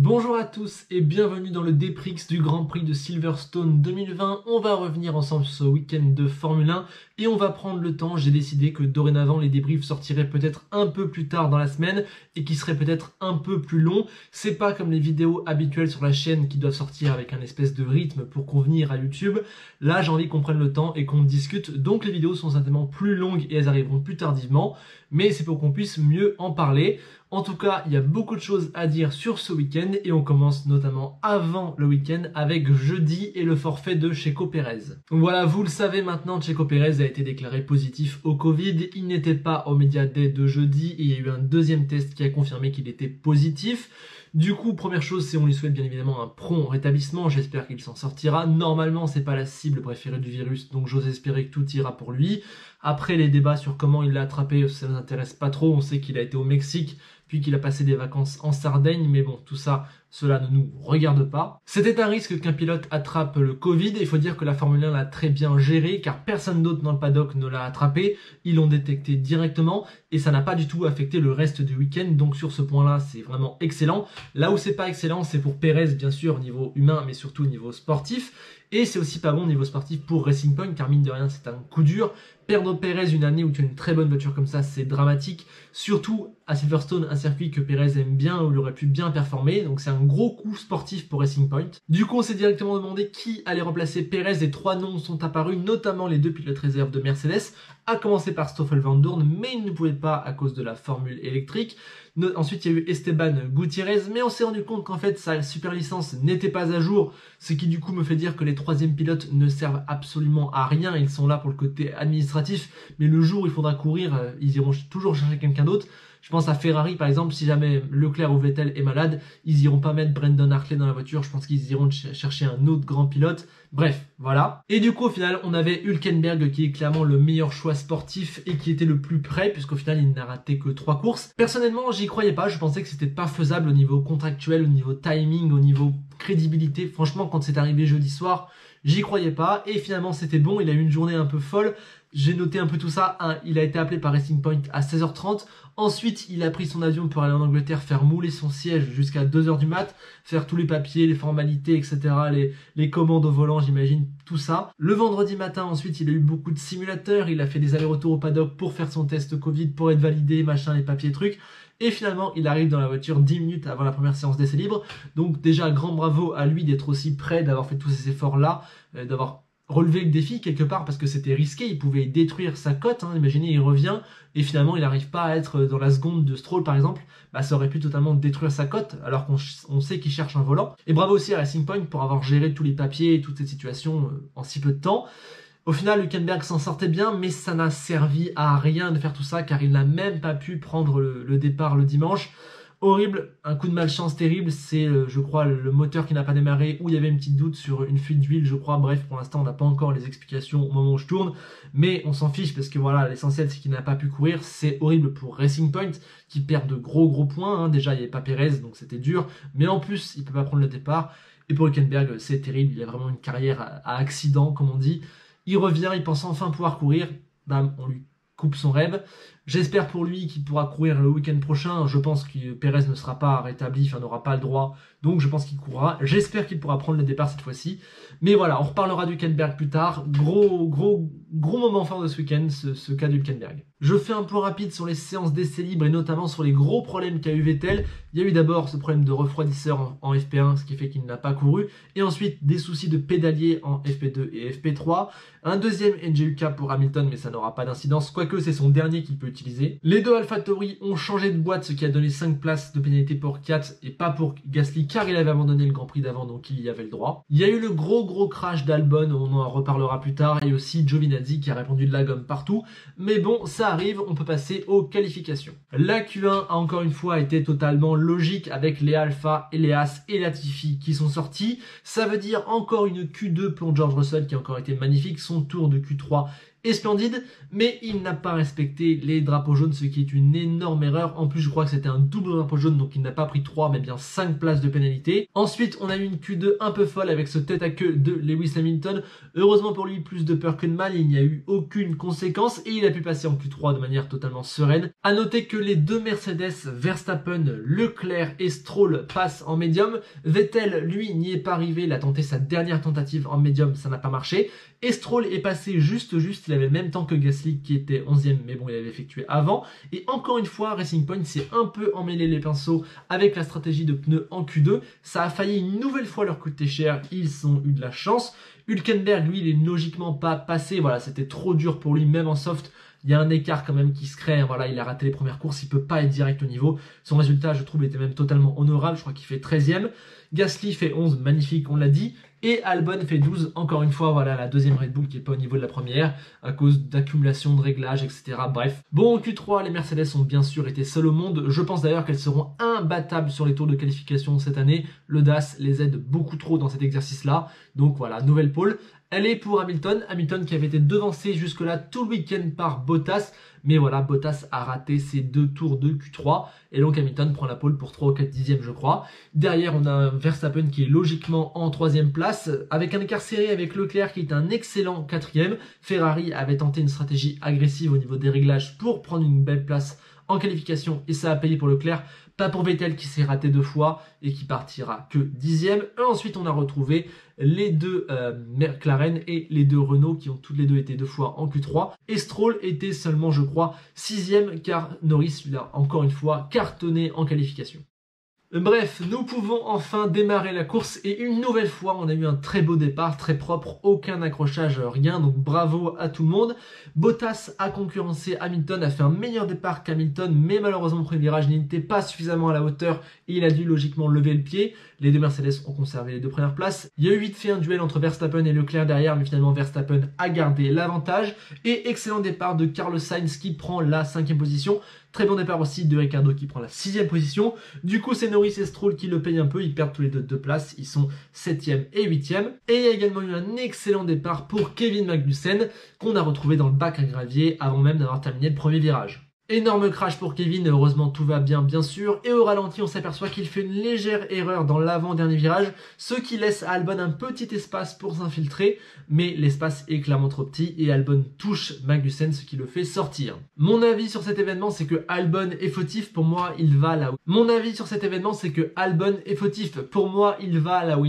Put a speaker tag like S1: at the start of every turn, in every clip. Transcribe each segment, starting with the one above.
S1: Bonjour à tous et bienvenue dans le Déprix du Grand Prix de Silverstone 2020. On va revenir ensemble sur ce week-end de Formule 1 et on va prendre le temps. J'ai décidé que dorénavant les débriefs sortiraient peut-être un peu plus tard dans la semaine et qui seraient peut-être un peu plus longs. C'est pas comme les vidéos habituelles sur la chaîne qui doivent sortir avec un espèce de rythme pour convenir à YouTube. Là j'ai envie qu'on prenne le temps et qu'on discute, donc les vidéos sont certainement plus longues et elles arriveront plus tardivement, mais c'est pour qu'on puisse mieux en parler. En tout cas, il y a beaucoup de choses à dire sur ce week-end et on commence notamment avant le week-end avec jeudi et le forfait de Checo Pérez. Voilà, vous le savez maintenant, Checo Pérez a été déclaré positif au Covid. Il n'était pas au Media Day de jeudi et il y a eu un deuxième test qui a confirmé qu'il était positif. Du coup, première chose, c'est on lui souhaite bien évidemment un prompt rétablissement. J'espère qu'il s'en sortira. Normalement, c'est pas la cible préférée du virus, donc j'ose espérer que tout ira pour lui. Après, les débats sur comment il l'a attrapé, ça ne nous intéresse pas trop. On sait qu'il a été au Mexique, puis qu'il a passé des vacances en Sardaigne, mais bon, tout ça, cela ne nous regarde pas. C'était un risque qu'un pilote attrape le Covid, et il faut dire que la Formule 1 l'a très bien géré, car personne d'autre dans le paddock ne l'a attrapé, ils l'ont détecté directement, et ça n'a pas du tout affecté le reste du week-end, donc sur ce point-là, c'est vraiment excellent. Là où c'est pas excellent, c'est pour Pérez, bien sûr, au niveau humain, mais surtout au niveau sportif, et c'est aussi pas bon au niveau sportif pour Racing Point, car mine de rien, c'est un coup dur. Perdre Pérez une année où tu as une très bonne voiture comme ça, c'est dramatique. Surtout à Silverstone, un circuit que Pérez aime bien, où il aurait pu bien performer. Donc c'est un gros coup sportif pour Racing Point. Du coup, on s'est directement demandé qui allait remplacer Pérez. Et 3 noms sont apparus, notamment les 2 pilotes réserves de Mercedes, à commencer par Stoffel Vandoorne, mais il ne pouvait pas à cause de la formule électrique. Ensuite, il y a eu Esteban Gutiérrez, mais on s'est rendu compte qu'en fait, sa super licence n'était pas à jour, ce qui du coup me fait dire que les 3e pilotes ne servent absolument à rien. Ils sont là pour le côté administratif, mais le jour où il faudra courir, ils iront toujours chercher quelqu'un d'autre. Je pense à Ferrari par exemple, si jamais Leclerc ou Vettel est malade, ils iront pas mettre Brendan Hartley dans la voiture, je pense qu'ils iront chercher un autre grand pilote. Bref, voilà. Et du coup au final, on avait Hülkenberg qui est clairement le meilleur choix sportif et qui était le plus prêt, puisqu'au final il n'a raté que 3 courses. Personnellement, j'y croyais pas, je pensais que c'était pas faisable au niveau contractuel, au niveau timing, au niveau crédibilité. Franchement, quand c'est arrivé jeudi soir, j'y croyais pas, et finalement c'était bon, il a eu une journée un peu folle. J'ai noté un peu tout ça. Il a été appelé par Racing Point à 16h30. Ensuite, il a pris son avion pour aller en Angleterre, faire mouler son siège jusqu'à 2h du mat, faire tous les papiers, les formalités, etc. Les commandes au volant, j'imagine, tout ça. Le vendredi matin, ensuite, il a eu beaucoup de simulateurs. Il a fait des allers-retours au paddock pour faire son test Covid, pour être validé, machin, les papiers, trucs. Et finalement, il arrive dans la voiture 10 minutes avant la première séance d'essai libre. Donc déjà, grand bravo à lui d'être aussi prêt, d'avoir fait tous ces efforts-là, d'avoir relever le défi quelque part, parce que c'était risqué, il pouvait détruire sa cote, hein. Imaginez, il revient et finalement il n'arrive pas à être dans la seconde de Stroll par exemple, bah ça aurait pu totalement détruire sa cote alors qu'on sait qu'il cherche un volant. Et bravo aussi à Racing Point pour avoir géré tous les papiers et toute cette situation en si peu de temps. Au final, Hülkenberg s'en sortait bien, mais ça n'a servi à rien de faire tout ça, car il n'a même pas pu prendre le départ le dimanche. Horrible, un coup de malchance terrible, c'est je crois le moteur qui n'a pas démarré, ou il y avait une petite doute sur une fuite d'huile, je crois. Bref, pour l'instant on n'a pas encore les explications au moment où je tourne, mais on s'en fiche parce que voilà, l'essentiel c'est qu'il n'a pas pu courir. C'est horrible pour Racing Point qui perd de gros points, hein. Déjà il n'y avait pas Pérez donc c'était dur, mais en plus il peut pas prendre le départ. Et pour Hülkenberg c'est terrible, il a vraiment une carrière à accident comme on dit. Il revient, il pense enfin pouvoir courir, bam, on lui coupe son rêve. J'espère pour lui qu'il pourra courir le week-end prochain. Je pense que Pérez ne sera pas rétabli, enfin n'aura pas le droit, donc je pense qu'il courra. J'espère qu'il pourra prendre le départ cette fois-ci. Mais voilà, on reparlera d'Hülkenberg plus tard. Gros moment fort de ce week-end, ce cas d'Hülkenberg. Je fais un point rapide sur les séances d'essai libre et notamment sur les gros problèmes qu'a eu Vettel. Il y a eu d'abord ce problème de refroidisseur en FP1, ce qui fait qu'il n'a pas couru. Et ensuite, des soucis de pédalier en FP2 et FP3. Un deuxième NGUK pour Hamilton, mais ça n'aura pas d'incidence, quoique c'est son dernier qu'il peut utiliser. Les deux AlphaTauri ont changé de boîte, ce qui a donné 5 places de pénalité pour Kiat et pas pour Gasly, car il avait abandonné le Grand Prix d'avant, donc il y avait le droit. Il y a eu le gros crash d'Albon, on en reparlera plus tard, et aussi Giovinazzi qui a répondu de la gomme partout. Mais bon, ça arrive, on peut passer aux qualifications. La Q1 a encore une fois été totalement logique avec les Alpha et les As et Latifi qui sont sortis. Ça veut dire encore une Q2 pour George Russell qui a encore été magnifique. Son tour de Q3 est splendide, mais il n'a pas respecté les drapeaux jaunes, ce qui est une énorme erreur. En plus, je crois que c'était un double drapeau jaune, donc il n'a pas pris 3, mais bien 5 places de pénalité. Ensuite, on a eu une Q2 un peu folle avec ce tête à queue de Lewis Hamilton. Heureusement pour lui, plus de peur que de mal, il n'y a eu aucune conséquence et il a pu passer en Q3 de manière totalement sereine. À noter que les deux Mercedes, Verstappen, Leclerc et Stroll passent en médium. Vettel, lui, n'y est pas arrivé, il a tenté sa dernière tentative en médium, ça n'a pas marché. Et Stroll est passé juste, il avait le même temps que Gasly qui était 11e, mais bon, il avait effectué avant. Et encore une fois, Racing Point s'est un peu emmêlé les pinceaux avec la stratégie de pneus en Q2. Ça a failli une nouvelle fois leur coûter cher, ils ont eu de la chance. Hülkenberg, lui, il est logiquement pas passé, voilà, c'était trop dur pour lui, même en soft. Il y a un écart quand même qui se crée, voilà, il a raté les premières courses, il peut pas être direct au niveau. Son résultat, je trouve, était même totalement honorable, je crois qu'il fait 13e. Gasly fait 11, magnifique, on l'a dit. Et Albon fait 12, encore une fois, voilà, la deuxième Red Bull qui n'est pas au niveau de la première, à cause d'accumulation de réglages, etc. Bref. Bon, en Q3, les Mercedes ont bien sûr été seules au monde. Je pense d'ailleurs qu'elles seront imbattables sur les tours de qualification cette année. Le DAS les aide beaucoup trop dans cet exercice-là. Donc voilà, nouvelle pole. Elle est pour Hamilton. Hamilton qui avait été devancé jusque-là tout le week-end par Bottas. Mais voilà, Bottas a raté ses 2 tours de Q3. Et donc Hamilton prend la pole pour 3 ou 4 dixièmes, je crois. Derrière, on a Verstappen qui est logiquement en 3e place. Avec un écart serré avec Leclerc qui est un excellent 4e. Ferrari avait tenté une stratégie agressive au niveau des réglages pour prendre une belle place en qualification. Et ça a payé pour Leclerc. Pas pour Vettel qui s'est raté 2 fois et qui partira que 10e. Et ensuite, on a retrouvé les deux McLaren et les deux Renault qui ont toutes les deux été 2 fois en Q3. Et Stroll était seulement, je crois, 6e car Norris, lui, a encore une fois cartonné en qualification. Bref, nous pouvons enfin démarrer la course et une nouvelle fois, on a eu un très beau départ, très propre, aucun accrochage, rien, donc bravo à tout le monde. Bottas a concurrencé Hamilton, a fait un meilleur départ qu'Hamilton, mais malheureusement le premier virage n'était pas suffisamment à la hauteur et il a dû logiquement lever le pied. Les deux Mercedes ont conservé les 2 premières places. Il y a eu vite fait un duel entre Verstappen et Leclerc derrière, mais finalement Verstappen a gardé l'avantage. Et excellent départ de Carlos Sainz qui prend la 5e position. Très bon départ aussi de Ricciardo qui prend la 6e position. Du coup, c'est Norris et Stroll qui le payent un peu. Ils perdent tous les deux 2 places. Ils sont 7e et 8e. Et il y a également eu un excellent départ pour Kevin Magnussen qu'on a retrouvé dans le bac à gravier avant même d'avoir terminé le premier virage. Énorme crash pour Kevin, heureusement tout va bien sûr, et au ralenti on s'aperçoit qu'il fait une légère erreur dans l'avant-dernier virage, ce qui laisse à Albon un petit espace pour s'infiltrer, mais l'espace est clairement trop petit et Albon touche Magnussen, ce qui le fait sortir. Mon avis sur cet événement c'est que Albon est fautif, pour moi il va là où... il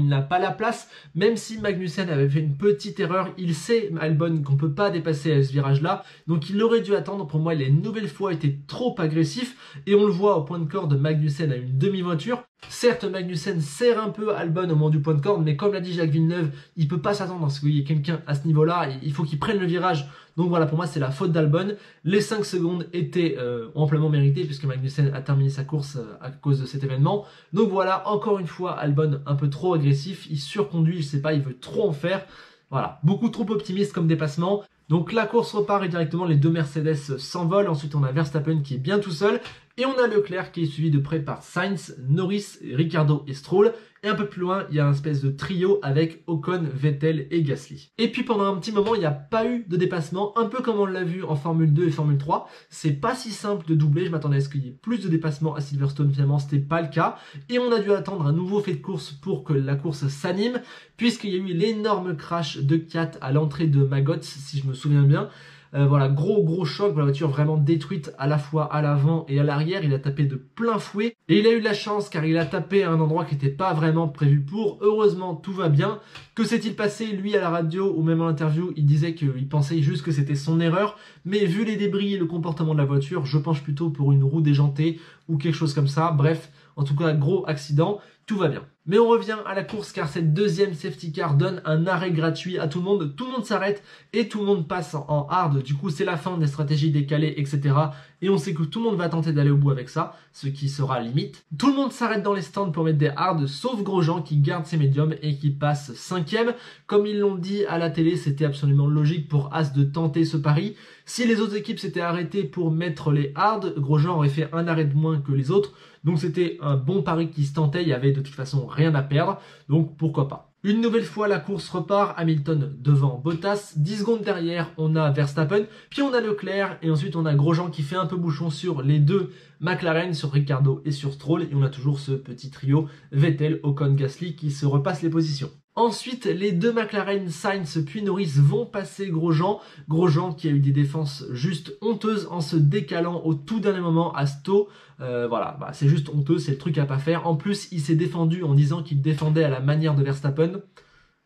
S1: n'a pas la place, même si Magnussen avait fait une petite erreur, il sait Albon qu'on peut pas dépasser à ce virage là, donc il aurait dû attendre, pour moi il est une nouvelle fois été trop agressif et on le voit au point de corde, Magnussen a une demi-voiture. Certes, Magnussen serre un peu Albon au moment du point de corde, mais comme l'a dit Jacques Villeneuve, il peut pas s'attendre à ce qu'il y ait quelqu'un à ce niveau-là, il faut qu'il prenne le virage. Donc voilà, pour moi c'est la faute d'Albon. Les 5 secondes étaient amplement méritées puisque Magnussen a terminé sa course à cause de cet événement. Donc voilà, encore une fois, Albon un peu trop agressif, il surconduit, je sais pas, il veut trop en faire. Voilà, beaucoup trop optimiste comme dépassement. Donc la course repart et directement les deux Mercedes s'envolent. Ensuite on a Verstappen qui est bien tout seul. Et on a Leclerc qui est suivi de près par Sainz, Norris, Ricciardo et Stroll. Et un peu plus loin, il y a un espèce de trio avec Ocon, Vettel et Gasly. Et puis pendant un petit moment, il n'y a pas eu de dépassement, un peu comme on l'a vu en Formule 2 et Formule 3. C'est pas si simple de doubler, je m'attendais à ce qu'il y ait plus de dépassement à Silverstone, finalement c'était pas le cas. Et on a dû attendre un nouveau fait de course pour que la course s'anime, puisqu'il y a eu l'énorme crash de Kiat à l'entrée de Magotts, si je me souviens bien. Voilà, gros choc, la voiture vraiment détruite à la fois à l'avant et à l'arrière, il a tapé de plein fouet et il a eu de la chance car il a tapé à un endroit qui n'était pas vraiment prévu pour. Heureusement tout va bien. Que s'est-il passé lui à la radio ou même en interview? Il disait qu'il pensait juste que c'était son erreur, mais vu les débris et le comportement de la voiture, je penche plutôt pour une roue déjantée ou quelque chose comme ça. Bref, en tout cas gros accident, tout va bien. Mais on revient à la course car cette deuxième safety car donne un arrêt gratuit à tout le monde s'arrête et tout le monde passe en hard, du coup c'est la fin des stratégies décalées, etc. Et on sait que tout le monde va tenter d'aller au bout avec ça, ce qui sera limite. Tout le monde s'arrête dans les stands pour mettre des hards, sauf Grosjean qui garde ses médiums et qui passe 5e. Comme ils l'ont dit à la télé, c'était absolument logique pour As de tenter ce pari. Si les autres équipes s'étaient arrêtées pour mettre les hards, Grosjean aurait fait un arrêt de moins que les autres. Donc c'était un bon pari qui se tentait, il y avait de toute façon rien à perdre, donc pourquoi pas. Une nouvelle fois, la course repart, Hamilton devant Bottas, 10 secondes derrière, on a Verstappen, puis on a Leclerc, et ensuite on a Grosjean qui fait un peu bouchon sur les deux McLaren, sur Ricciardo et sur Stroll, et on a toujours ce petit trio Vettel, Ocon, Gasly qui se repassent les positions. Ensuite, les deux McLaren, Sainz puis Norris vont passer Grosjean. Grosjean qui a eu des défenses juste honteuses en se décalant au tout dernier moment à Stowe. Voilà, c'est juste honteux, c'est le truc à pas faire. En plus, il s'est défendu en disant qu'il défendait à la manière de Verstappen.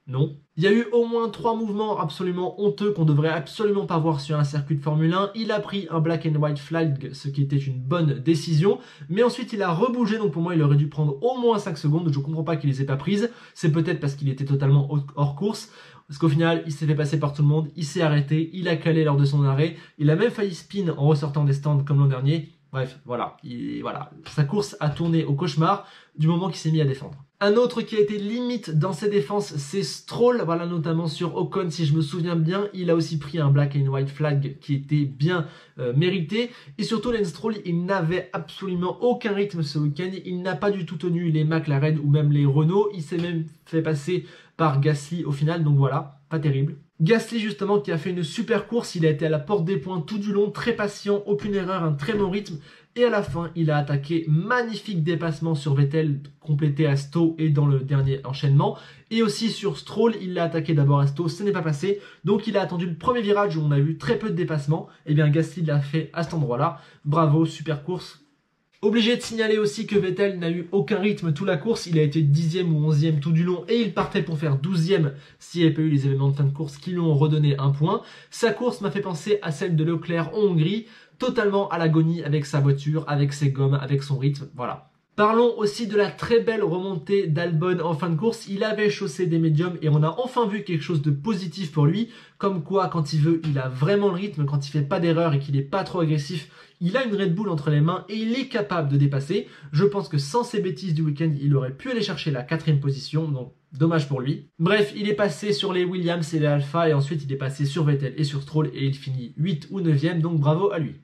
S1: Non. Il y a eu au moins 3 mouvements absolument honteux qu'on devrait absolument pas voir sur un circuit de Formule 1. Il a pris un black and white flag, ce qui était une bonne décision. Mais ensuite, il a rebougé, donc pour moi, il aurait dû prendre au moins 5 secondes. Je comprends pas qu'il les ait pas prises. C'est peut-être parce qu'il était totalement hors course. Parce qu'au final, il s'est fait passer par tout le monde. Il s'est arrêté. Il a calé lors de son arrêt. Il a même failli spin en ressortant des stands comme l'an dernier. Bref, voilà. Sa course a tourné au cauchemar du moment qu'il s'est mis à défendre. Un autre qui a été limite dans ses défenses, c'est Stroll, voilà, notamment sur Ocon, si je me souviens bien, il a aussi pris un black and white flag qui était bien mérité, et surtout Lance Stroll, il n'avait absolument aucun rythme ce week-end, il n'a pas du tout tenu les McLaren ou même les Renault, il s'est même fait passer par Gasly au final, donc voilà, pas terrible. Gasly justement qui a fait une super course, il a été à la porte des points tout du long, très patient, aucune erreur, un très bon rythme. Et à la fin, il a attaqué magnifique dépassement sur Vettel, complété à Stowe et dans le dernier enchaînement. Et aussi sur Stroll, il l'a attaqué d'abord à Stowe, ce n'est pas passé. Donc il a attendu le premier virage où on a vu très peu de dépassement. Et bien Gasly l'a fait à cet endroit-là. Bravo, super course. Obligé de signaler aussi que Vettel n'a eu aucun rythme toute la course, il a été 10e ou 11e tout du long et il partait pour faire 12e s'il n'y avait pas eu les événements de fin de course qui lui ont redonné un point. Sa course m'a fait penser à celle de Leclerc en Hongrie, totalement à l'agonie avec sa voiture, avec ses gommes, avec son rythme, voilà. Parlons aussi de la très belle remontée d'Albon en fin de course. Il avait chaussé des médiums et on a enfin vu quelque chose de positif pour lui. Comme quoi, quand il veut, il a vraiment le rythme. Quand il fait pas d'erreur et qu'il est pas trop agressif, il a une Red Bull entre les mains et il est capable de dépasser. Je pense que sans ces bêtises du week-end, il aurait pu aller chercher la 4e position. Donc, dommage pour lui. Bref, il est passé sur les Williams et les Alpha et ensuite il est passé sur Vettel et sur Stroll et il finit 8 ou 9e. Donc, bravo à lui.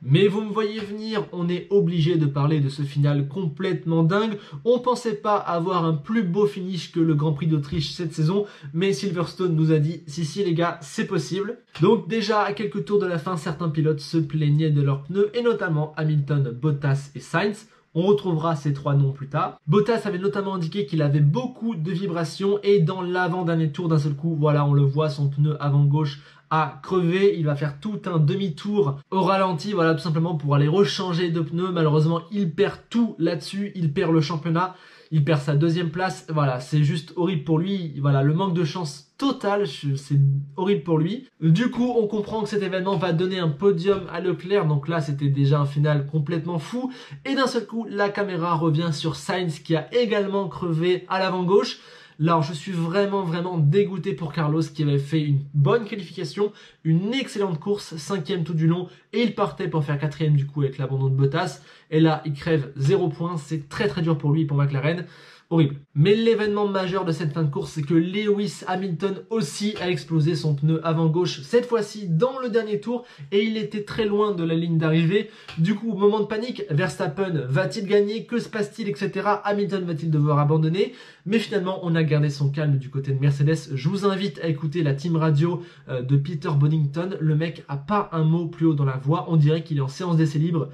S1: Mais vous me voyez venir, on est obligé de parler de ce final complètement dingue. On pensait pas avoir un plus beau finish que le Grand Prix d'Autriche cette saison, mais Silverstone nous a dit si les gars, c'est possible. Donc déjà à quelques tours de la fin, certains pilotes se plaignaient de leurs pneus, et notamment Hamilton, Bottas et Sainz. On retrouvera ces 3 noms plus tard. Bottas avait notamment indiqué qu'il avait beaucoup de vibrations et dans l'avant-dernier tour d'un seul coup, voilà, on le voit, son pneu avant gauche a crevé. Il va faire tout un demi-tour au ralenti, voilà, tout simplement pour aller rechanger de pneus. Malheureusement, il perd tout là-dessus. Il perd le championnat. Il perd sa 2e place. Voilà, c'est juste horrible pour lui. Voilà, le manque de chance total, c'est horrible pour lui. Du coup, on comprend que cet événement va donner un podium à Leclerc. Donc là, c'était déjà un final complètement fou. Et d'un seul coup, la caméra revient sur Sainz qui a également crevé à l'avant gauche. Alors je suis vraiment dégoûté pour Carlos qui avait fait une bonne qualification, une excellente course, 5e tout du long et il partait pour faire 4e du coup avec l'abandon de Bottas. Et là il crève 0 points, c'est très dur pour lui et pour McLaren. Horrible. Mais l'événement majeur de cette fin de course, c'est que Lewis Hamilton aussi a explosé son pneu avant gauche, cette fois-ci dans le dernier tour, et il était très loin de la ligne d'arrivée. Du coup, moment de panique, Verstappen va-t-il gagner? Que se passe-t-il, etc. Hamilton va-t-il devoir abandonner? Mais finalement, on a gardé son calme du côté de Mercedes. Je vous invite à écouter la team radio de Peter Bonington. Le mec a pas un mot plus haut dans la voix, on dirait qu'il est en séance d'essai libre.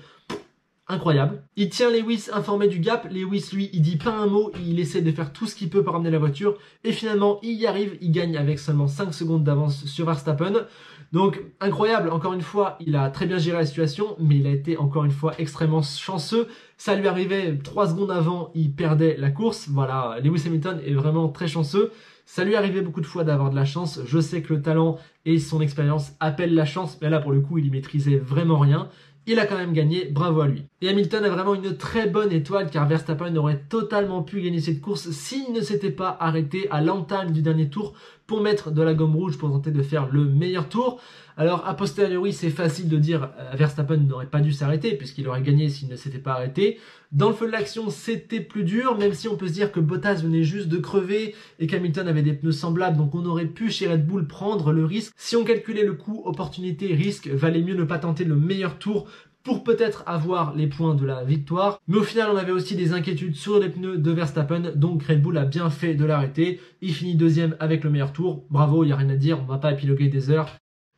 S1: Incroyable. Il tient Lewis informé du gap. Lewis, lui, il dit pas un mot. Il essaie de faire tout ce qu'il peut pour ramener la voiture. Et finalement, il y arrive. Il gagne avec seulement 5 secondes d'avance sur Verstappen. Donc, incroyable. Encore une fois, il a très bien géré la situation. Mais il a été, encore une fois, extrêmement chanceux. Ça lui arrivait 3 secondes avant. Il perdait la course. Voilà, Lewis Hamilton est vraiment très chanceux. Ça lui arrivait beaucoup de fois d'avoir de la chance. Je sais que le talent et son expérience appellent la chance. Mais là, pour le coup, il y maîtrisait vraiment rien. Il a quand même gagné, bravo à lui. Et Hamilton a vraiment une très bonne étoile car Verstappen aurait totalement pu gagner cette course s'il ne s'était pas arrêté à l'entame du dernier tour pour mettre de la gomme rouge pour tenter de faire le meilleur tour. Alors a posteriori c'est facile de dire Verstappen n'aurait pas dû s'arrêter puisqu'il aurait gagné s'il ne s'était pas arrêté. Dans le feu de l'action c'était plus dur même si on peut se dire que Bottas venait juste de crever et qu'Hamilton avait des pneus semblables donc on aurait pu chez Red Bull prendre le risque. Si on calculait le coût opportunité risque valait mieux ne pas tenter le meilleur tour pour peut-être avoir les points de la victoire. Mais au final, on avait aussi des inquiétudes sur les pneus de Verstappen, donc Red Bull a bien fait de l'arrêter. Il finit deuxième avec le meilleur tour. Bravo, il n'y a rien à dire, on va pas épiloguer des heures.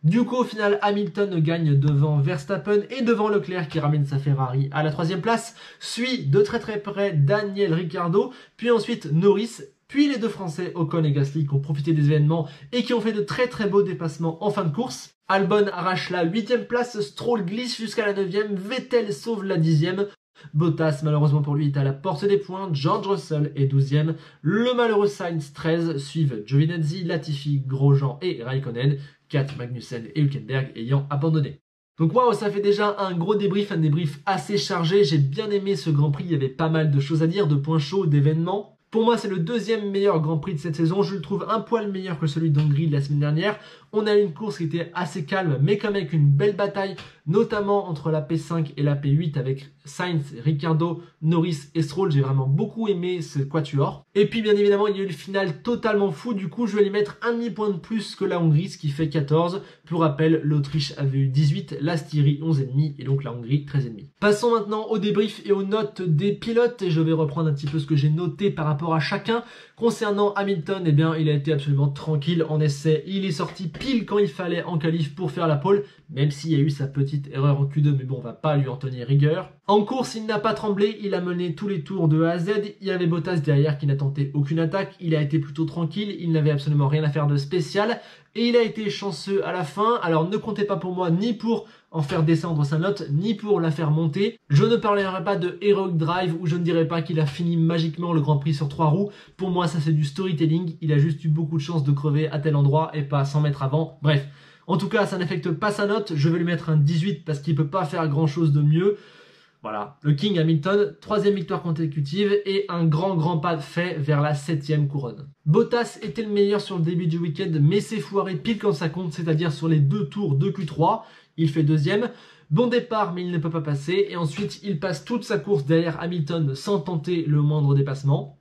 S1: Du coup, au final, Hamilton gagne devant Verstappen et devant Leclerc qui ramène sa Ferrari à la 3e place. Suit de très près Daniel Ricciardo, puis ensuite Norris, puis les deux Français Ocon et Gasly qui ont profité des événements et qui ont fait de très beaux dépassements en fin de course. Albon arrache la 8e place, Stroll glisse jusqu'à la 9e, Vettel sauve la 10e. Bottas, malheureusement pour lui, est à la porte des points, George Russell est 12e, le malheureux Sainz 13, suivent Giovinazzi, Latifi, Grosjean et Raikkonen, 4 Magnussen et Hülkenberg ayant abandonné. Donc waouh, ça fait déjà un gros débrief, un débrief assez chargé, j'ai bien aimé ce Grand Prix, il y avait pas mal de choses à dire, de points chauds, d'événements. Pour moi, c'est le deuxième meilleur Grand Prix de cette saison. Je le trouve un poil meilleur que celui d'Hongrie de la semaine dernière. On a eu une course qui était assez calme, mais quand même avec une belle bataille, notamment entre la P5 et la P8 avec Sainz, Ricciardo, Norris et Stroll. J'ai vraiment beaucoup aimé ce quatuor. Et puis, bien évidemment, il y a eu le final totalement fou. Du coup, je vais lui mettre un demi-point de plus que la Hongrie, ce qui fait 14. Pour rappel, l'Autriche avait eu 18, la Styrie 11,5 et donc la Hongrie 13,5. Passons maintenant au débrief et aux notes des pilotes. Et je vais reprendre un petit peu ce que j'ai noté par rapport à chacun. Concernant Hamilton, eh bien, il a été absolument tranquille en essai. Il est sorti pile quand il fallait en qualif pour faire la pole, même s'il y a eu sa petite erreur en Q2, mais bon, on va pas lui en tenir rigueur. En course, il n'a pas tremblé, il a mené tous les tours de A à Z. Il y avait Bottas derrière qui n'a tenté aucune attaque. Il a été plutôt tranquille, il n'avait absolument rien à faire de spécial. Et il a été chanceux à la fin. Alors ne comptez pas pour moi ni pour en faire descendre sa note, ni pour la faire monter. Je ne parlerai pas de Heroic Drive, où je ne dirai pas qu'il a fini magiquement le Grand Prix sur 3 roues. Pour moi, ça c'est du storytelling. Il a juste eu beaucoup de chance de crever à tel endroit et pas 100 mètres avant. Bref, en tout cas, ça n'affecte pas sa note. Je vais lui mettre un 18 parce qu'il peut pas faire grand chose de mieux. Voilà, le King Hamilton, 3e victoire consécutive et un grand pas fait vers la 7e couronne. Bottas était le meilleur sur le début du week-end, mais s'est foiré pile quand ça compte, c'est-à-dire sur les 2 tours de Q3. Il fait 2e. Bon départ, mais il ne peut pas passer. Et ensuite, il passe toute sa course derrière Hamilton sans tenter le moindre dépassement.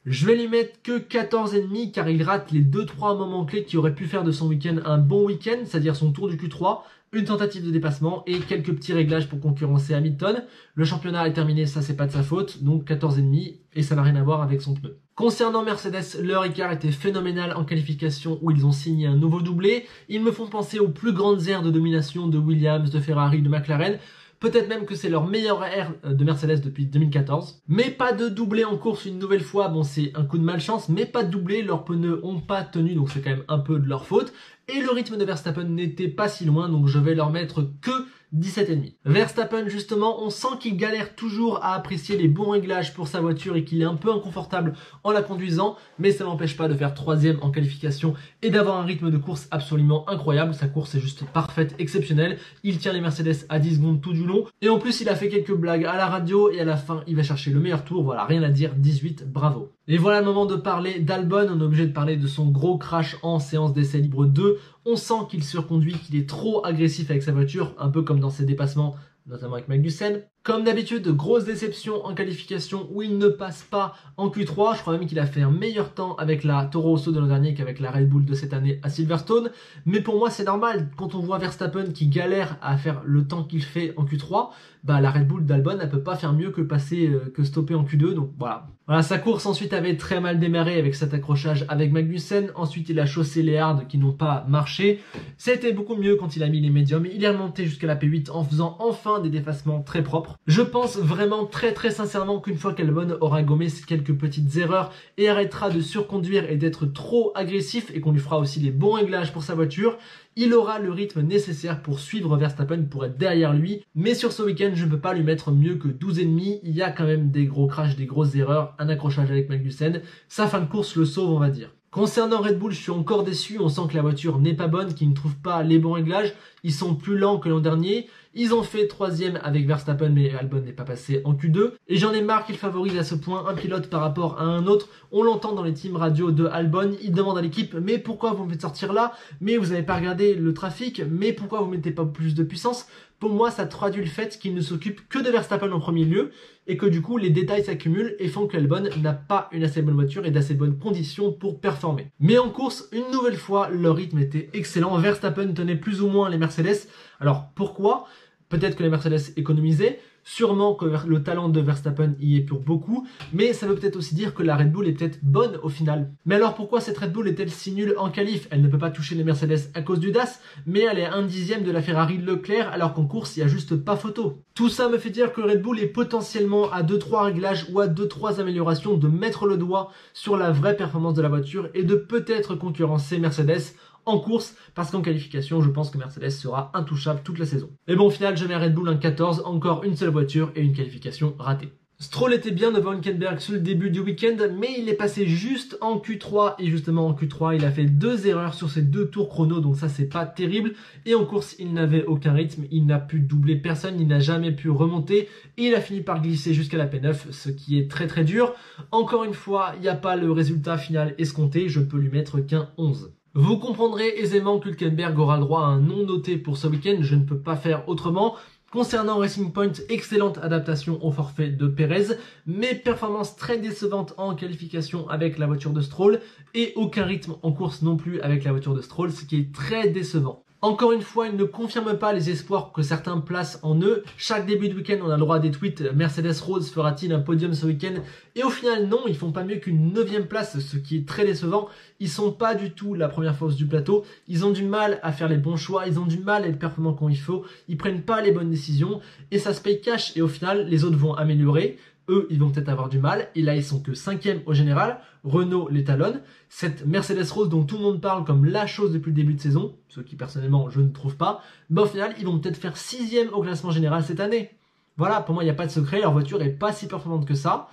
S1: Je vais lui mettre que 14,5 car il rate les 2-3 moments clés qui auraient pu faire de son week-end un bon week-end, c'est-à-dire son tour du Q3, une tentative de dépassement et quelques petits réglages pour concurrencer Hamilton. Le championnat est terminé, ça c'est pas de sa faute, donc 14,5 et ça n'a rien à voir avec son pneu. Concernant Mercedes, leur écart était phénoménal en qualification où ils ont signé un nouveau doublé. Ils me font penser aux plus grandes aires de domination de Williams, de Ferrari, de McLaren. Peut-être même que c'est leur meilleure ère de Mercedes depuis 2014. Mais pas de doublé en course une nouvelle fois. Bon, c'est un coup de malchance, mais pas de doublé. Leurs pneus ont pas tenu, donc c'est quand même un peu de leur faute. Et le rythme de Verstappen n'était pas si loin, donc je vais leur mettre que 17,5. Verstappen, justement, on sent qu'il galère toujours à apprécier les bons réglages pour sa voiture et qu'il est un peu inconfortable en la conduisant, mais ça n'empêche pas de faire 3e en qualification et d'avoir un rythme de course absolument incroyable. Sa course est juste parfaite, exceptionnelle. Il tient les Mercedes à 10 secondes tout du long. Et en plus, il a fait quelques blagues à la radio et à la fin, il va chercher le meilleur tour. Voilà, rien à dire, 18, bravo. Et voilà le moment de parler d'Albon. On est obligé de parler de son gros crash en séance d'essai libre 2. On sent qu'il surconduit, qu'il est trop agressif avec sa voiture, un peu comme dans ses dépassements, notamment avec Magnussen. Comme d'habitude, grosse déception en qualification où il ne passe pas en Q3. Je crois même qu'il a fait un meilleur temps avec la Toro Rosso de l'an dernier qu'avec la Red Bull de cette année à Silverstone. Mais pour moi, c'est normal. Quand on voit Verstappen qui galère à faire le temps qu'il fait en Q3, bah, la Red Bull d'Albon, elle peut pas faire mieux que stopper en Q2. Donc voilà. Voilà, sa course ensuite avait très mal démarré avec cet accrochage avec Magnussen. Ensuite, il a chaussé les hards qui n'ont pas marché. C'était beaucoup mieux quand il a mis les médiums. Il est remonté jusqu'à la P8 en faisant enfin des dépassements très propres. Je pense vraiment très sincèrement qu'une fois qu'Albon aura gommé quelques petites erreurs et arrêtera de surconduire et d'être trop agressif et qu'on lui fera aussi les bons réglages pour sa voiture, il aura le rythme nécessaire pour suivre Verstappen, pour être derrière lui. Mais sur ce week-end, je ne peux pas lui mettre mieux que 12,5. Il y a quand même des gros crashs, des grosses erreurs, un accrochage avec Magnussen. Sa fin de course le sauve, on va dire. Concernant Red Bull, je suis encore déçu. On sent que la voiture n'est pas bonne, qu'ils ne trouvent pas les bons réglages. Ils sont plus lents que l'an dernier. Ils ont fait 3e avec Verstappen, mais Albon n'est pas passé en Q2. Et j'en ai marre qu'ils favorisent à ce point un pilote par rapport à un autre. On l'entend dans les teams radio de Albon. Il demande à l'équipe, mais pourquoi vous me faites sortir là? Mais vous n'avez pas regardé le trafic? Mais pourquoi vous mettez pas plus de puissance? Pour moi, ça traduit le fait qu'il ne s'occupe que de Verstappen en premier lieu et que du coup, les détails s'accumulent et font qu'Albon n'a pas une assez bonne voiture et d'assez bonnes conditions pour performer. Mais en course, une nouvelle fois, leur rythme était excellent. Verstappen tenait plus ou moins les Mercedes. Alors, pourquoi ? Peut-être que les Mercedes économisaient, sûrement que le talent de Verstappen y est pour beaucoup, mais ça veut peut-être aussi dire que la Red Bull est peut-être bonne au final. Mais alors pourquoi cette Red Bull est-elle si nulle en qualif? Elle ne peut pas toucher les Mercedes à cause du DAS, mais elle est à 1/10 de la Ferrari Leclerc alors qu'en course il n'y a juste pas photo. Tout ça me fait dire que Red Bull est potentiellement à 2-3 réglages ou à 2-3 améliorations de mettre le doigt sur la vraie performance de la voiture et de peut-être concurrencer Mercedes en course, parce qu'en qualification, je pense que Mercedes sera intouchable toute la saison. Mais bon, au final, je mets Red Bull un 14, encore une seule voiture et une qualification ratée. Stroll était bien devant Hülkenberg sur le début du week-end, mais il est passé juste en Q3, et justement en Q3, il a fait 2 erreurs sur ses 2 tours chrono, donc ça c'est pas terrible. Et en course, il n'avait aucun rythme, il n'a pu doubler personne, il n'a jamais pu remonter, et il a fini par glisser jusqu'à la P9, ce qui est très très dur. Encore une fois, il n'y a pas le résultat final escompté, je peux lui mettre qu'un 11. Vous comprendrez aisément qu'Hülkenberg aura le droit à un non noté pour ce week-end, je ne peux pas faire autrement. Concernant Racing Point, excellente adaptation au forfait de Perez, mais performance très décevante en qualification avec la voiture de Stroll et aucun rythme en course non plus avec la voiture de Stroll, ce qui est très décevant. Encore une fois, il ne confirme pas les espoirs que certains placent en eux. Chaque début de week-end, on a le droit à des tweets. Mercedes Rose fera-t-il un podium ce week-end? Et au final, non, ils font pas mieux qu'une 9e place, ce qui est très décevant. Ils sont pas du tout la première force du plateau. Ils ont du mal à faire les bons choix. Ils ont du mal à être performants quand il faut. Ils prennent pas les bonnes décisions. Et ça se paye cash. Et au final, les autres vont améliorer. Eux, ils vont peut-être avoir du mal. Et là, ils sont que 5e au général. Renault les talonne. Cette Mercedes Rose dont tout le monde parle comme la chose depuis le début de saison, ce qui personnellement je ne trouve pas, mais au final, ils vont peut-être faire 6e au classement général cette année. Voilà, pour moi, il n'y a pas de secret. Leur voiture est pas si performante que ça.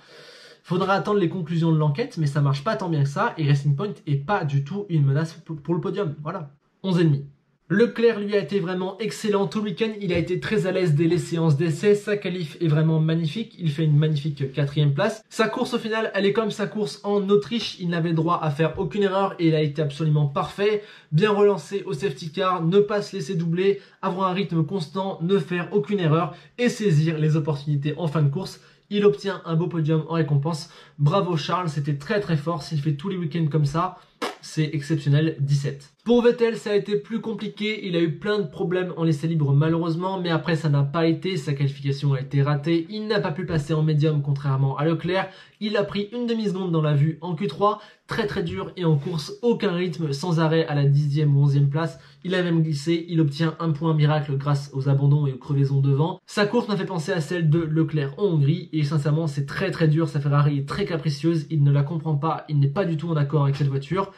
S1: Faudra attendre les conclusions de l'enquête, mais ça marche pas tant bien que ça. Et Racing Point est pas du tout une menace pour le podium. Voilà, 11,5. Leclerc, lui, a été vraiment excellent tout le week-end. Il a été très à l'aise dès les séances d'essai. Sa qualif est vraiment magnifique. Il fait une magnifique 4e place. Sa course, au final, elle est comme sa course en Autriche. Il n'avait droit à faire aucune erreur et il a été absolument parfait. Bien relancé au safety car, ne pas se laisser doubler, avoir un rythme constant, ne faire aucune erreur et saisir les opportunités en fin de course. Il obtient un beau podium en récompense. Bravo Charles, c'était très très fort. S'il fait tous les week-ends comme ça, c'est exceptionnel, 17. Pour Vettel, ça a été plus compliqué, il a eu plein de problèmes en essai libre malheureusement, mais après ça n'a pas été, sa qualification a été ratée, il n'a pas pu passer en médium contrairement à Leclerc, il a pris une demi-seconde dans la vue en Q3, très très dur et en course, aucun rythme, sans arrêt à la 10e ou 11e place, il a même glissé, il obtient un point miracle grâce aux abandons et aux crevaisons devant. Sa course m'a fait penser à celle de Leclerc en Hongrie et sincèrement c'est très très dur, sa Ferrari est très capricieuse, il ne la comprend pas, il n'est pas du tout en accord avec cette voiture.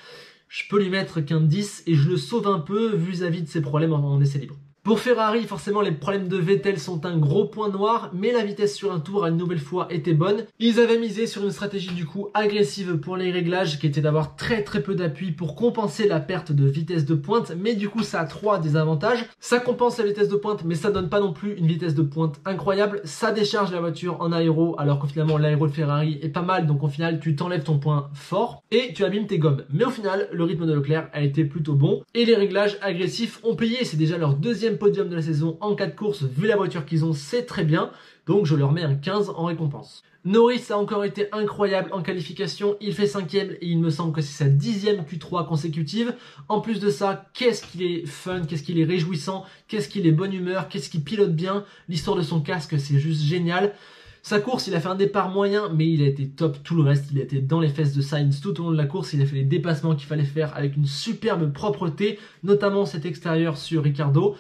S1: Je peux lui mettre qu'un 10 et je le sauve un peu vis-à-vis de ses problèmes en essai libre. Pour Ferrari, forcément, les problèmes de Vettel sont un gros point noir, mais la vitesse sur un tour a une nouvelle fois été bonne. Ils avaient misé sur une stratégie du coup agressive pour les réglages, qui était d'avoir très très peu d'appui pour compenser la perte de vitesse de pointe, mais du coup ça a 3 désavantages. Ça compense la vitesse de pointe, mais ça donne pas non plus une vitesse de pointe incroyable. Ça décharge la voiture en aéro, alors que finalement l'aéro de Ferrari est pas mal, donc au final tu t'enlèves ton point fort et tu abîmes tes gommes. Mais au final, le rythme de Leclerc a été plutôt bon et les réglages agressifs ont payé. C'est déjà leur 2e podium de la saison en 4 courses, vu la voiture qu'ils ont, c'est très bien, donc je leur mets un 15 en récompense. Norris a encore été incroyable en qualification, il fait 5e et il me semble que c'est sa 10e Q3 consécutive. En plus de ça, qu'est-ce qu'il est fun, qu'est-ce qu'il est réjouissant, qu'est-ce qu'il est bonne humeur, qu'est-ce qu'il pilote bien, l'histoire de son casque c'est juste génial. Sa course, il a fait un départ moyen, mais il a été top tout le reste. Il a été dans les fesses de Sainz tout au long de la course. Il a fait les dépassements qu'il fallait faire avec une superbe propreté, notamment cet extérieur sur Ricciardo.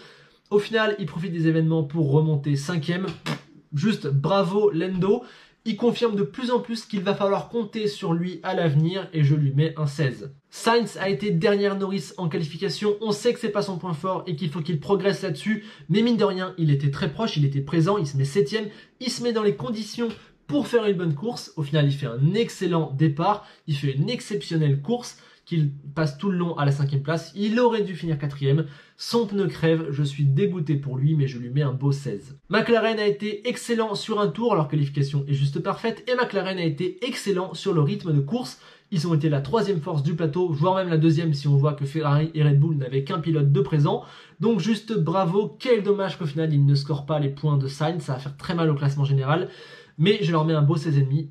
S1: Au final, il profite des événements pour remonter 5e. Juste bravo Lando. Il confirme de plus en plus qu'il va falloir compter sur lui à l'avenir et je lui mets un 16. Sainz a été derrière Norris en qualification. On sait que c'est pas son point fort et qu'il faut qu'il progresse là-dessus. Mais mine de rien, il était très proche, il était présent, il se met 7e. Il se met dans les conditions pour faire une bonne course. Au final, il fait un excellent départ. Il fait une exceptionnelle course qu'il passe tout le long à la 5e place. Il aurait dû finir 4e. Son pneu crève, je suis dégoûté pour lui, mais je lui mets un beau 16. McLaren a été excellent sur un tour, leur qualification est juste parfaite, et McLaren a été excellent sur le rythme de course. Ils ont été la 3e force du plateau, voire même la 2e si on voit que Ferrari et Red Bull n'avaient qu'un pilote de présent. Donc juste bravo, quel dommage qu'au final ils ne scorent pas les points de Sainz, ça va faire très mal au classement général, mais je leur mets un beau 16,5,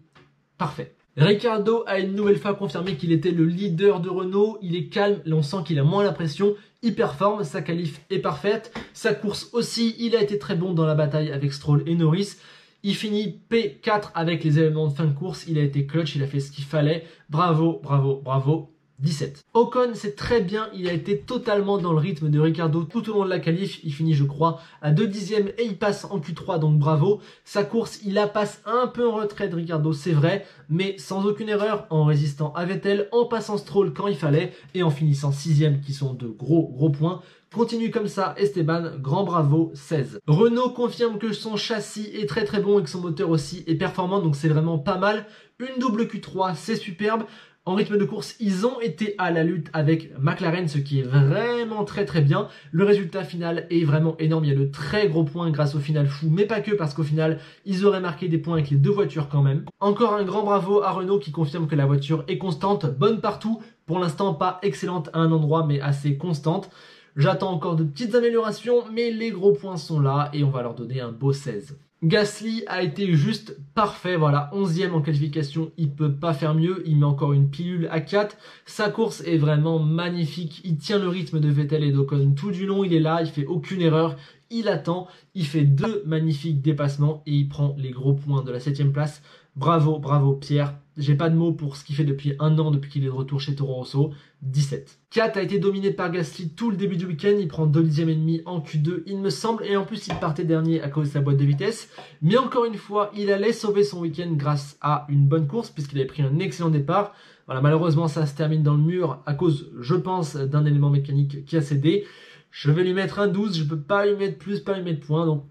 S1: parfait. Ricciardo a une nouvelle fois confirmé qu'il était le leader de Renault, il est calme, on sent qu'il a moins la pression, il performe, sa qualif est parfaite, sa course aussi, il a été très bon dans la bataille avec Stroll et Norris. Il finit P4 avec les éléments de fin de course, il a été clutch, il a fait ce qu'il fallait. Bravo, bravo, bravo. 17. Ocon, c'est très bien, il a été totalement dans le rythme de Ricardo tout au long de la qualif, il finit je crois à 2 dixièmes et il passe en Q3, donc bravo. Sa course, il la passe un peu en retrait de Ricardo, c'est vrai, mais sans aucune erreur, en résistant à Vettel, en passant Stroll quand il fallait et en finissant 6ème qui sont de gros points. Continue comme ça Esteban, grand bravo, 16. Renault confirme que son châssis est très bon et que son moteur aussi est performant, donc c'est vraiment pas mal. Une double Q3, c'est superbe. En rythme de course, ils ont été à la lutte avec McLaren, ce qui est vraiment très bien. Le résultat final est vraiment énorme. Il y a de très gros points grâce au final fou, mais pas que, parce qu'au final, ils auraient marqué des points avec les deux voitures quand même. Encore un grand bravo à Renault qui confirme que la voiture est constante, bonne partout. Pour l'instant, pas excellente à un endroit, mais assez constante. J'attends encore de petites améliorations, mais les gros points sont là et on va leur donner un beau 16. Gasly a été juste parfait, voilà, 11e en qualification, il peut pas faire mieux, il met encore une pilule à 4, sa course est vraiment magnifique, il tient le rythme de Vettel et d'Ocon tout du long, il est là, il fait aucune erreur, il attend, il fait 2 magnifiques dépassements et il prend les gros points de la 7ème place. Bravo, bravo Pierre, j'ai pas de mots pour ce qu'il fait depuis un an, depuis qu'il est de retour chez Toro Rosso, 17. 4 a été dominé par Gasly tout le début du week-end, il prend 2 dixièmes et demi en Q2 il me semble, et en plus il partait dernier à cause de sa boîte de vitesse, mais encore une fois il allait sauver son week-end grâce à une bonne course puisqu'il avait pris un excellent départ. Voilà, malheureusement ça se termine dans le mur à cause, je pense, d'un élément mécanique qui a cédé. Je vais lui mettre un 12, je peux pas lui mettre plus, pas lui mettre point, donc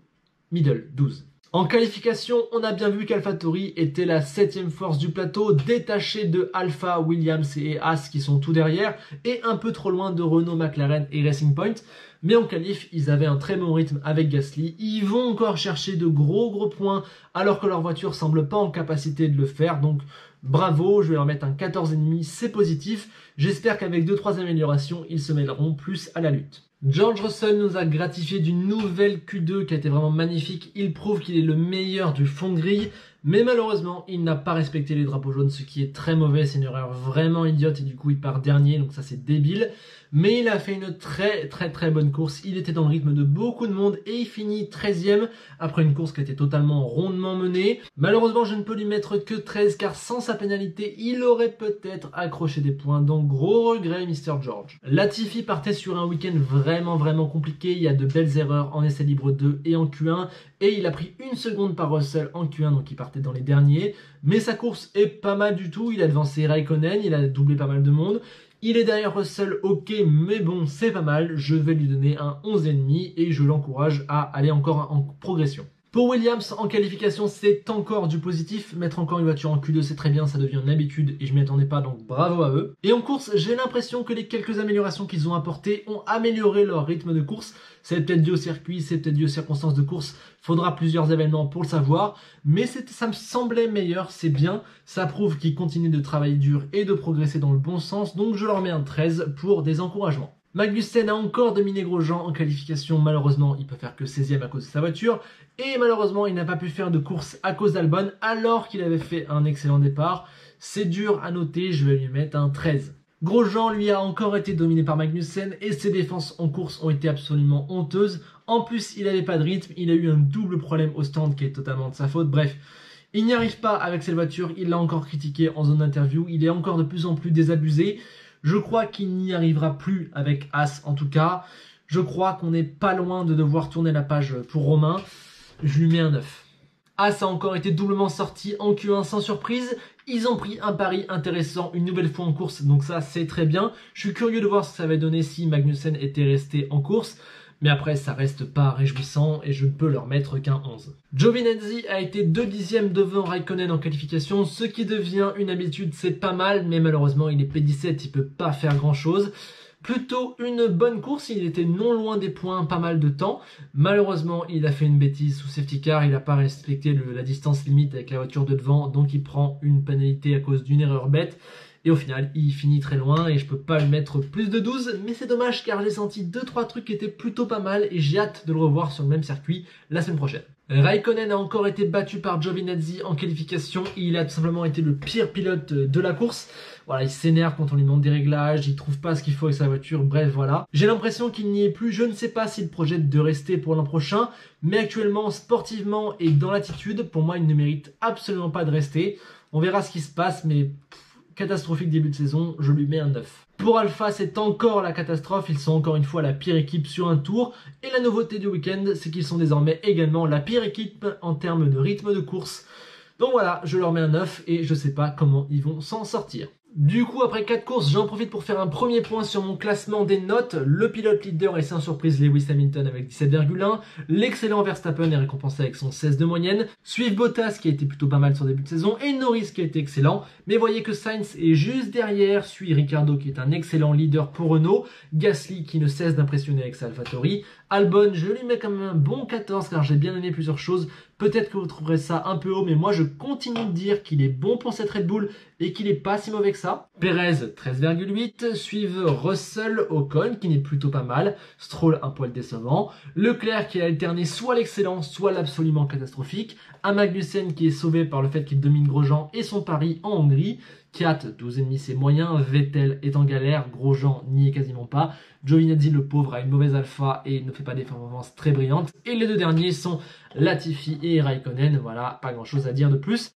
S1: middle, 12. En qualification, on a bien vu qu'AlphaTauri était la 7ème force du plateau, détachée de Alpha, Williams et Haas qui sont tout derrière, et un peu trop loin de Renault, McLaren et Racing Point. Mais en qualif, ils avaient un très bon rythme avec Gasly. Ils vont encore chercher de gros points, alors que leur voiture semble pas en capacité de le faire. Donc bravo, je vais leur mettre un 14,5, c'est positif. J'espère qu'avec 2-3 améliorations, ils se mêleront plus à la lutte. George Russell nous a gratifié d'une nouvelle Q2 qui a été vraiment magnifique. Il prouve qu'il est le meilleur du fond de grille. Mais malheureusement, il n'a pas respecté les drapeaux jaunes, ce qui est très mauvais. C'est une erreur vraiment idiote et du coup, il part dernier. Donc ça, c'est débile. Mais il a fait une très bonne course. Il était dans le rythme de beaucoup de monde et il finit 13e après une course qui a été totalement rondement menée. Malheureusement, je ne peux lui mettre que 13 car sans sa pénalité, il aurait peut-être accroché des points. Donc gros regret, Mr. George. Latifi partait sur un week-end vraiment compliqué. Il y a de belles erreurs en essai libre 2 et en Q1 et il a pris 1 seconde par Russell en Q1, donc il partait dans les derniers. Mais sa course est pas mal du tout. Il a devancé Raikkonen, il a doublé pas mal de monde. Il est derrière Russell, ok, mais bon, c'est pas mal. Je vais lui donner un 11,5 et je l'encourage à aller encore en progression. Pour Williams, en qualification, c'est encore du positif. Mettre encore une voiture en Q2, c'est très bien, ça devient une habitude et je m'y attendais pas, donc bravo à eux. Et en course, j'ai l'impression que les quelques améliorations qu'ils ont apportées ont amélioré leur rythme de course. C'est peut-être dû au circuit, c'est peut-être dû aux circonstances de course. Faudra plusieurs événements pour le savoir. Mais ça me semblait meilleur, c'est bien. Ça prouve qu'ils continuent de travailler dur et de progresser dans le bon sens. Donc je leur mets un 13 pour des encouragements. Magnussen a encore dominé Grosjean en qualification. Malheureusement, il peut faire que 16e à cause de sa voiture. Et malheureusement, il n'a pas pu faire de course à cause d'Albon alors qu'il avait fait un excellent départ. C'est dur à noter, je vais lui mettre un 13. Grosjean, lui, a encore été dominé par Magnussen et ses défenses en course ont été absolument honteuses. En plus, il n'avait pas de rythme, il a eu un double problème au stand qui est totalement de sa faute. Bref, il n'y arrive pas avec cette voiture, il l'a encore critiqué en zone d'interview, il est encore de plus en plus désabusé. Je crois qu'il n'y arrivera plus avec Haas en tout cas. Je crois qu'on n'est pas loin de devoir tourner la page pour Romain. Je lui mets un 9. Haas a encore été doublement sorti en Q1 sans surprise. Ils ont pris un pari intéressant une nouvelle fois en course, donc ça c'est très bien. Je suis curieux de voir ce que ça va donner si Magnussen était resté en course. Mais après, ça reste pas réjouissant et je ne peux leur mettre qu'un 11. Giovinazzi a été 2 dixièmes devant Raikkonen en qualification, ce qui devient une habitude, c'est pas mal, mais malheureusement il est P17, il peut pas faire grand chose. Plutôt une bonne course, il était non loin des points pas mal de temps. Malheureusement, il a fait une bêtise sous safety car, il n'a pas respecté la distance limite avec la voiture de devant, donc il prend une pénalité à cause d'une erreur bête. Et au final, il finit très loin et je peux pas lui mettre plus de 12, mais c'est dommage car j'ai senti 2-3 trucs qui étaient plutôt pas mal et j'ai hâte de le revoir sur le même circuit la semaine prochaine. Raikkonen a encore été battu par Giovinazzi en qualification. Il a tout simplement été le pire pilote de la course. Voilà, il s'énerve quand on lui demande des réglages, il trouve pas ce qu'il faut avec sa voiture, bref voilà. J'ai l'impression qu'il n'y est plus, je ne sais pas s'il projette de rester pour l'an prochain, mais actuellement, sportivement et dans l'attitude, pour moi, il ne mérite absolument pas de rester. On verra ce qui se passe, mais catastrophique début de saison, je lui mets un 9. Pour Alpha, c'est encore la catastrophe, ils sont encore une fois la pire équipe sur un tour, et la nouveauté du week-end, c'est qu'ils sont désormais également la pire équipe en termes de rythme de course. Donc voilà, je leur mets un 9 et je sais pas comment ils vont s'en sortir. Du coup, après 4 courses, j'en profite pour faire un premier point sur mon classement des notes. Le pilote leader est sans surprise Lewis Hamilton avec 17,1. L'excellent Verstappen est récompensé avec son 16 de moyenne. Suivent Bottas qui a été plutôt pas mal sur début de saison et Norris qui a été excellent. Mais voyez que Sainz est juste derrière, suit Ricciardo qui est un excellent leader pour Renault. Gasly qui ne cesse d'impressionner avec sa AlphaTauri. Albon, je lui mets quand même un bon 14 car j'ai bien aimé plusieurs choses. Peut-être que vous trouverez ça un peu haut, mais moi je continue de dire qu'il est bon pour cette Red Bull et qu'il est pas si mauvais que ça. Perez, 13,8. Suivent Russell, Ocon, qui n'est plutôt pas mal. Stroll, un poil décevant. Leclerc, qui a alterné soit l'excellent, soit l'absolument catastrophique. Un Magnussen, qui est sauvé par le fait qu'il domine Grosjean et son pari en Hongrie. Kiat, 12,5, c'est moyen. Vettel est en galère. Grosjean n'y est quasiment pas. Giovinazzi, le pauvre, a une mauvaise alpha et ne fait pas des performances très brillantes. Et les deux derniers sont Latifi et Raikkonen. Voilà, pas grand chose à dire de plus.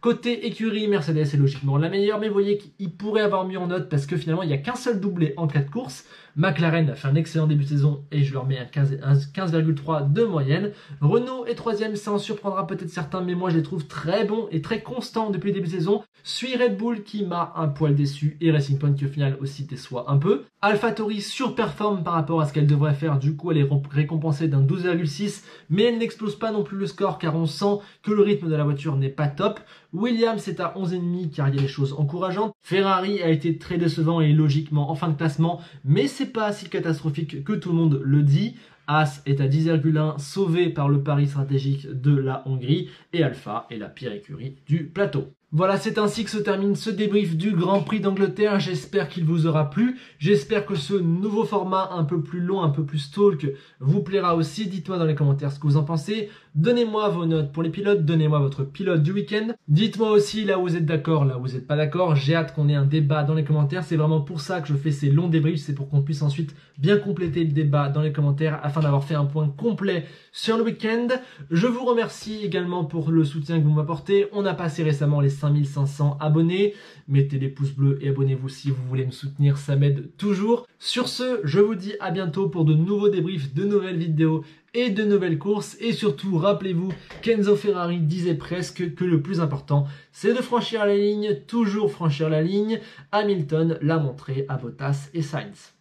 S1: Côté écurie, Mercedes est logiquement la meilleure, mais vous voyez qu'il pourrait avoir mieux en note parce que finalement il n'y a qu'un seul doublé en 4 courses. McLaren a fait un excellent début de saison et je leur mets un 15,3 de moyenne. Renault est 3ème, ça en surprendra peut-être certains, mais moi je les trouve très bons et très constants depuis le début de saison. Suit Red Bull qui m'a un poil déçu et Racing Point qui au final aussi déçoit un peu. AlphaTauri surperforme par rapport à ce qu'elle devrait faire, du coup elle est récompensée d'un 12,6, mais elle n'explose pas non plus le score car on sent que le rythme de la voiture n'est pas top. Williams est à 11,5 car il y a des choses encourageantes. Ferrari a été très décevant et logiquement en fin de classement, mais c'est pas si catastrophique que tout le monde le dit. Haas est à 10,1, sauvé par le pari stratégique de la Hongrie, et Alpha est la pire écurie du plateau. Voilà, c'est ainsi que se termine ce débrief du Grand Prix d'Angleterre. J'espère qu'il vous aura plu. J'espère que ce nouveau format un peu plus long, un peu plus talk vous plaira aussi. Dites-moi dans les commentaires ce que vous en pensez. Donnez-moi vos notes pour les pilotes. Donnez-moi votre pilote du week-end. Dites-moi aussi là où vous êtes d'accord, là où vous n'êtes pas d'accord. J'ai hâte qu'on ait un débat dans les commentaires. C'est vraiment pour ça que je fais ces longs débriefs. C'est pour qu'on puisse ensuite bien compléter le débat dans les commentaires afin d'avoir fait un point complet sur le week-end. Je vous remercie également pour le soutien que vous m'apportez. On a passé récemment les 5500 abonnés. Mettez des pouces bleus et abonnez-vous si vous voulez me soutenir, ça m'aide toujours. Sur ce, je vous dis à bientôt pour de nouveaux débriefs, de nouvelles vidéos et de nouvelles courses. Et surtout, rappelez-vous qu'Enzo Ferrari disait presque que le plus important, c'est de franchir la ligne, toujours franchir la ligne. Hamilton l'a montré à Bottas et Sainz.